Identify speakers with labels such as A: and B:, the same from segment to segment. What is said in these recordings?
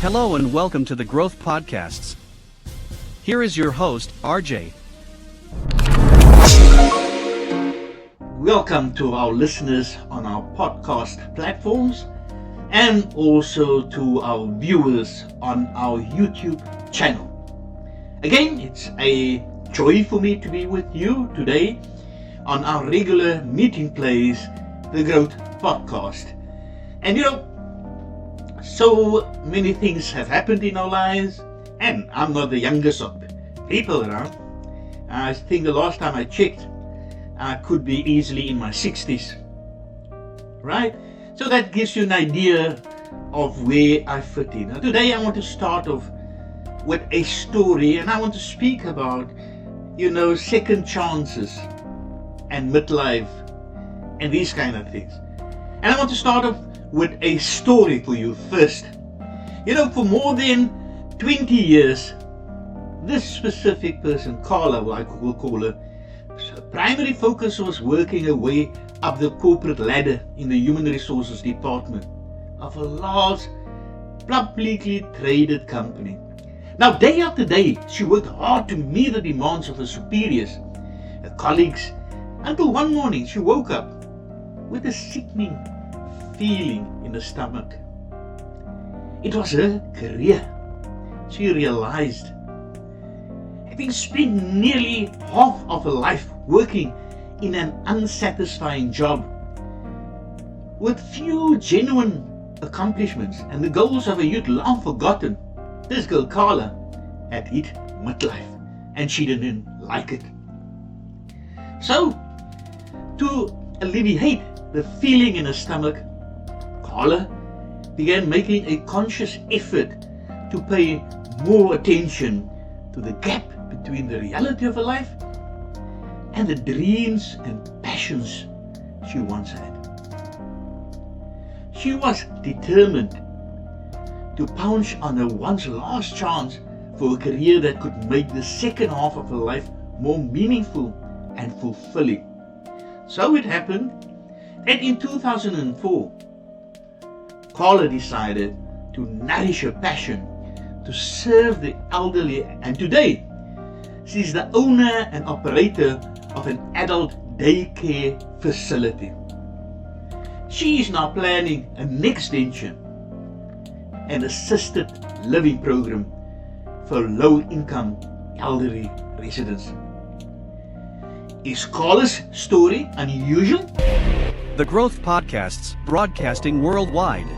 A: Hello and welcome to the Growth Podcasts. Here is your host, RJ.
B: Welcome to our listeners on our podcast platforms and also to our viewers on our YouTube channel. Again, it's a joy for me to be with you today on our regular meeting place, the Growth Podcast. And so many things have happened in our lives, and I'm not the youngest of people around. I think the last time I checked, I could be easily in my 60s, right? So that gives you an idea of where I fit in. Now, today I want to start off with a story, and I want to speak about, second chances and midlife and these kind of things. And I want to start off with a story for you first. For more than 20 years, this specific person, Carla, I will call her, her primary focus was working her way up the corporate ladder in the human resources department of a large, publicly traded company. Now, day after day, she worked hard to meet the demands of her superiors, her colleagues, until one morning she woke up with a sickening feeling in the stomach. It was her career. She realized, having spent nearly half of her life working in an unsatisfying job with few genuine accomplishments and the goals of her youth long forgotten, this girl Carla had hit midlife and she didn't like it. So, to alleviate the feeling in her stomach, Carla began making a conscious effort to pay more attention to the gap between the reality of her life and the dreams and passions she once had. She was determined to pounce on her once last chance for a career that could make the second half of her life more meaningful and fulfilling. So it happened that in 2004, Carla decided to nourish her passion to serve the elderly, and today she's the owner and operator of an adult daycare facility. She is now planning a next venture, an assisted living program for low-income elderly residents. Is Carla's story unusual?
A: The Growth Podcasts, broadcasting worldwide.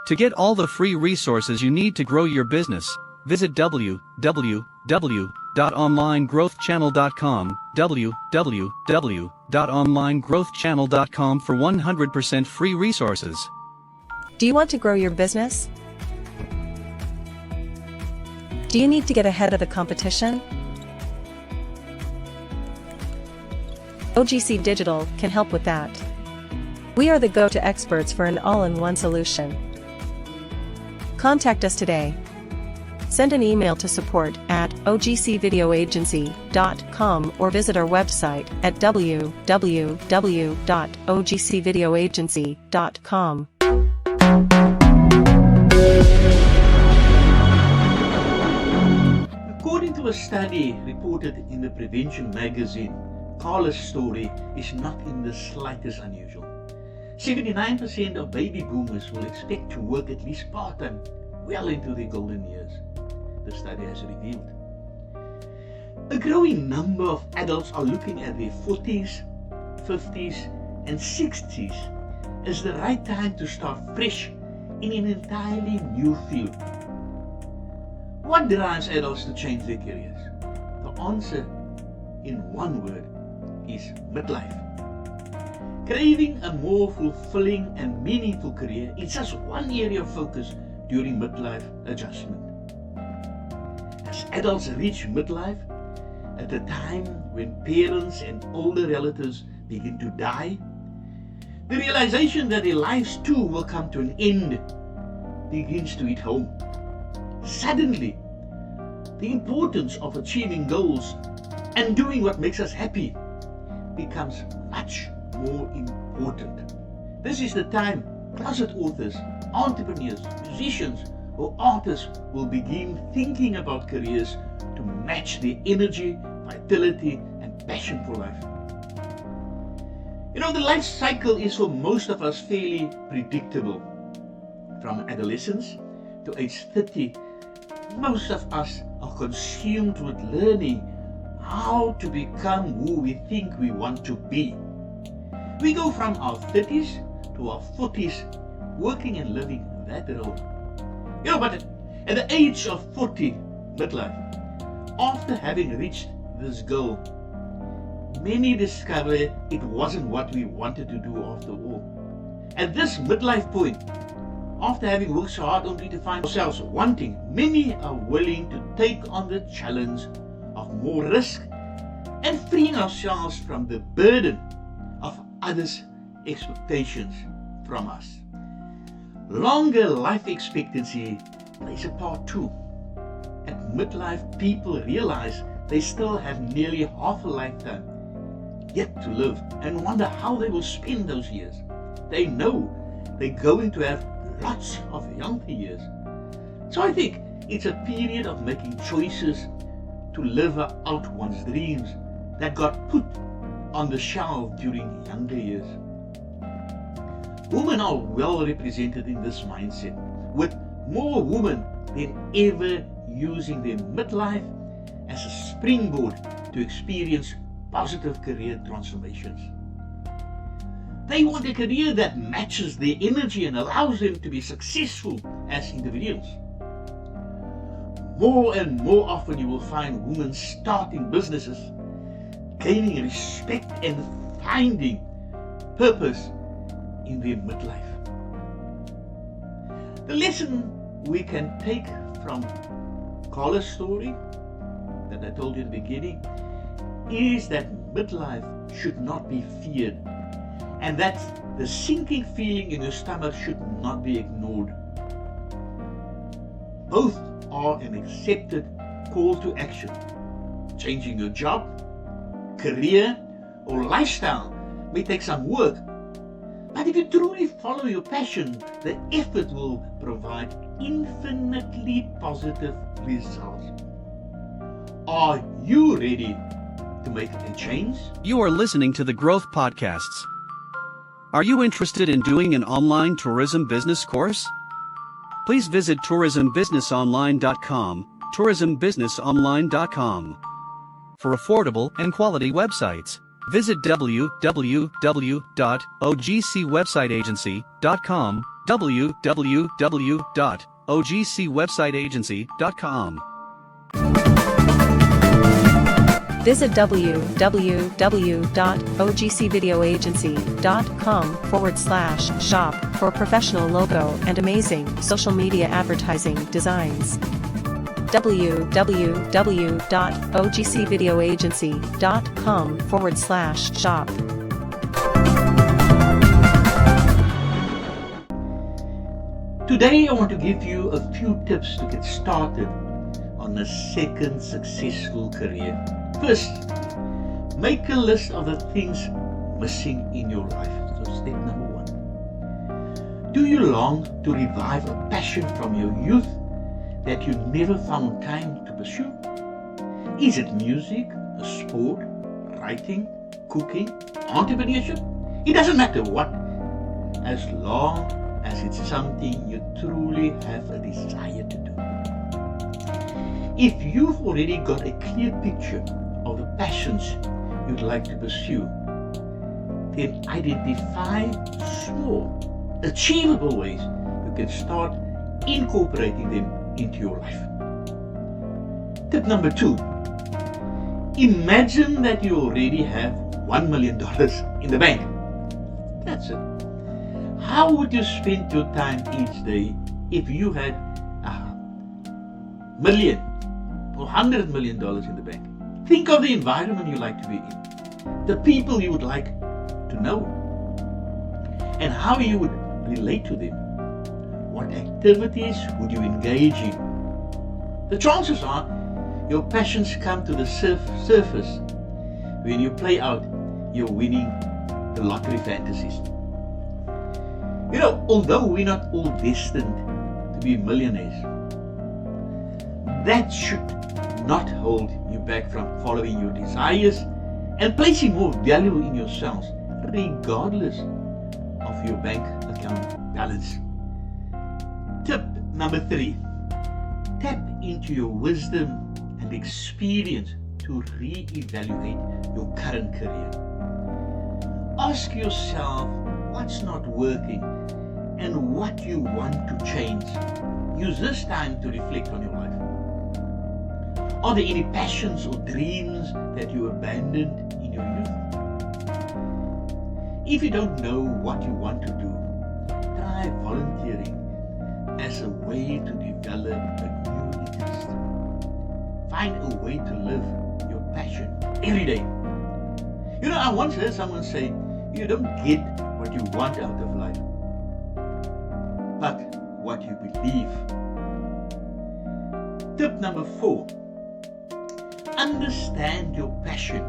A: To get all the free resources you need to grow your business, visit www.onlinegrowthchannel.com, www.onlinegrowthchannel.com for 100% free resources.
C: Do you want to grow your business? Do you need to get ahead of the competition? OGC Digital can help with that. We are the go-to experts for an all-in-one solution. Contact us today. Send an email to support@ogcvideoagency.com or visit our website at www.ogcvideoagency.com.
B: According to a study reported in the Prevention magazine, Carla's story is not in the slightest unusual. 79% of baby boomers will expect to work at least part-time well into their golden years, the study has revealed. A growing number of adults are looking at their 40s, 50s and 60s as the right time to start fresh in an entirely new field. What drives adults to change their careers? The answer in one word is midlife. Craving a more fulfilling and meaningful career is just one area of focus during midlife adjustment. As adults reach midlife, at a time when parents and older relatives begin to die, the realization that their lives too will come to an end begins to hit home. Suddenly, the importance of achieving goals and doing what makes us happy becomes much more important. This is the time closet authors, entrepreneurs, musicians, or artists will begin thinking about careers to match their energy, vitality, and passion for life. The life cycle is for most of us fairly predictable. From adolescence to age 30, most of us are consumed with learning how to become who we think we want to be. We go from our 30s to our 40s working and living that role. But at the age of 40, midlife, after having reached this goal, many discover it wasn't what we wanted to do after all. At this midlife point, after having worked so hard only to find ourselves wanting, many are willing to take on the challenge of more risk and freeing ourselves from the burden of others' expectations from us. Longer life expectancy plays a part too. At midlife, people realize they still have nearly half a lifetime yet to live and wonder how they will spend those years. They know they're going to have lots of younger years. So I think it's a period of making choices to live out one's dreams that got put on the shelf during younger years. Women are well represented in this mindset, with more women than ever using their midlife as a springboard to experience positive career transformations. They want a career that matches their energy and allows them to be successful as individuals. More and more often you will find women starting businesses, gaining respect and finding purpose in their midlife. The lesson we can take from Carla's story that I told you in the beginning is that midlife should not be feared, and that the sinking feeling in your stomach should not be ignored. Both are an accepted call to action. Changing your job, career, or lifestyle may take some work, but if you truly follow your passion, the effort will provide infinitely positive results. Are you ready to make a change?
A: You are listening to the Growth Podcasts. Are you interested in doing an online tourism business course? Please visit tourismbusinessonline.com, tourismbusinessonline.com. For affordable and quality websites, visit www.ogcwebsiteagency.com, www.ogcwebsiteagency.com.
C: Visit www.ogcvideoagency.com/shop for professional logo and amazing social media advertising designs. www.ogcvideoagency.com/shop.
B: Today I want to give you a few tips to get started on a second successful career. First, make a list of the things missing in your life. So step number 1. Do you long to revive a passion from your youth that you never found time to pursue? Is it music, a sport, writing, cooking, entrepreneurship? It doesn't matter what, as long as it's something you truly have a desire to do. If you've already got a clear picture of the passions you'd like to pursue, then identify small, achievable ways you can start incorporating them into your life. Tip number 2. Imagine that you already have $1 million in the bank. That's it. How would you spend your time each day if you had $1 million or $100 million in the bank? Think of the environment you like to be in, the people you would like to know, and how you would relate to them. What activities would you engage in? The chances are your passions come to the surface when you play out your winning the lottery fantasies. Although we're not all destined to be millionaires, that should not hold you back from following your desires and placing more value in yourselves, regardless of your bank account balance. Tip number 3. Tap into your wisdom and experience to re-evaluate your current career. Ask yourself what's not working and what you want to change. Use this time to reflect on your life. Are there any passions or dreams that you abandoned in your youth? If you don't know what you want to do, try volunteering as a way to develop a new interest. Find a way to live your passion every day. I once heard someone say, you don't get what you want out of life, but what you believe. Tip number 4. Understand your passion,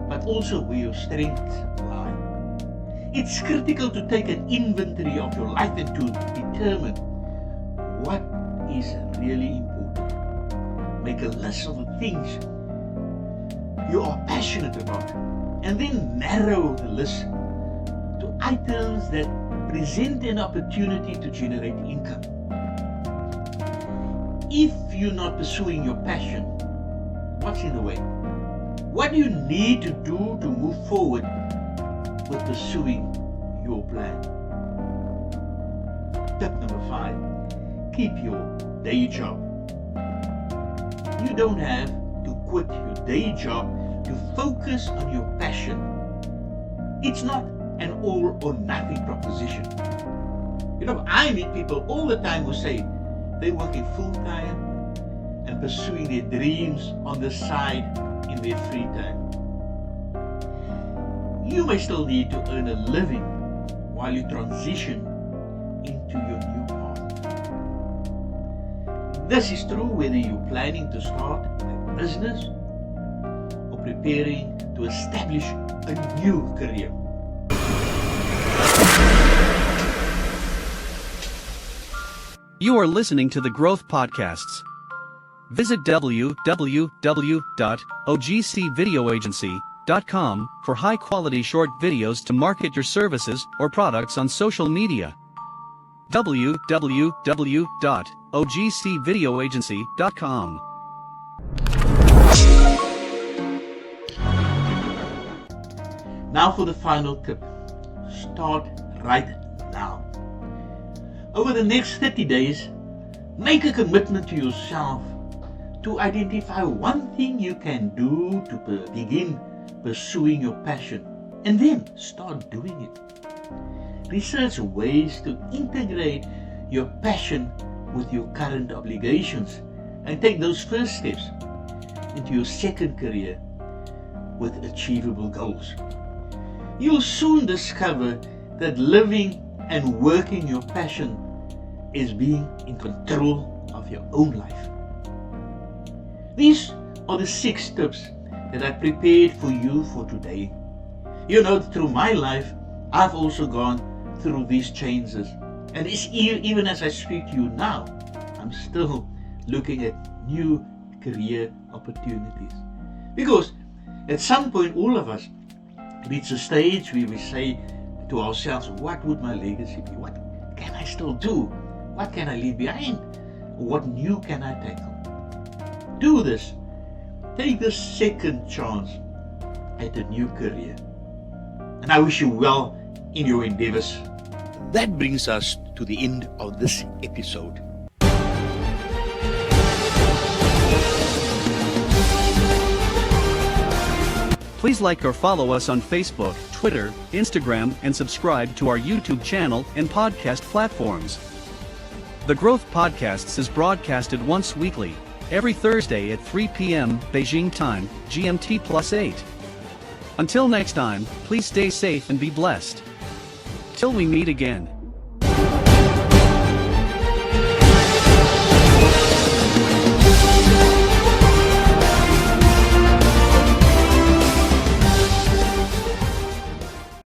B: but also where your strengths lie. It's critical to take an inventory of your life and to determine what is really important. Make a list of the things you are passionate about, and then narrow the list to items that present an opportunity to generate income. If you're not pursuing your passion, what's in the way? What do you need to do to move forward with pursuing your plan? Tip number 5. Keep your day job. You don't have to quit your day job to focus on your passion. It's not an all or nothing proposition. I meet people all the time who say they're working full time and pursuing their dreams on the side in their free time. You may still need to earn a living while you transition into your new path. This is true whether you're planning to start a business or preparing to establish a new career.
A: You are listening to the Growth Podcasts. Visit www.ogcvideoagency.com for high-quality short videos to market your services or products on social media. www.ogcvideoagency.com.
B: Now for the final tip. Start right now. Over the next 30 days, make a commitment to yourself to identify one thing you can do to begin pursuing your passion, and then start doing it. Research ways to integrate your passion with your current obligations and take those first steps into your second career with achievable goals. You'll soon discover that living and working your passion is being in control of your own life. These are the 6 tips that I prepared for you for today. Through my life, I've also gone through these changes. And even as I speak to you now, I'm still looking at new career opportunities. Because at some point, all of us reach a stage where we say to ourselves, what would my legacy be? What can I still do? What can I leave behind? What new can I tackle? Do this. Take the second chance at a new career. And I wish you well in your endeavors. That brings us to the end of this episode.
A: Please like or follow us on Facebook, Twitter, Instagram, and subscribe to our YouTube channel and podcast platforms. The Growth Podcasts is broadcasted once weekly, every Thursday at 3 p.m. Beijing time, GMT+8. Until next time, please stay safe and be blessed. Till we meet again.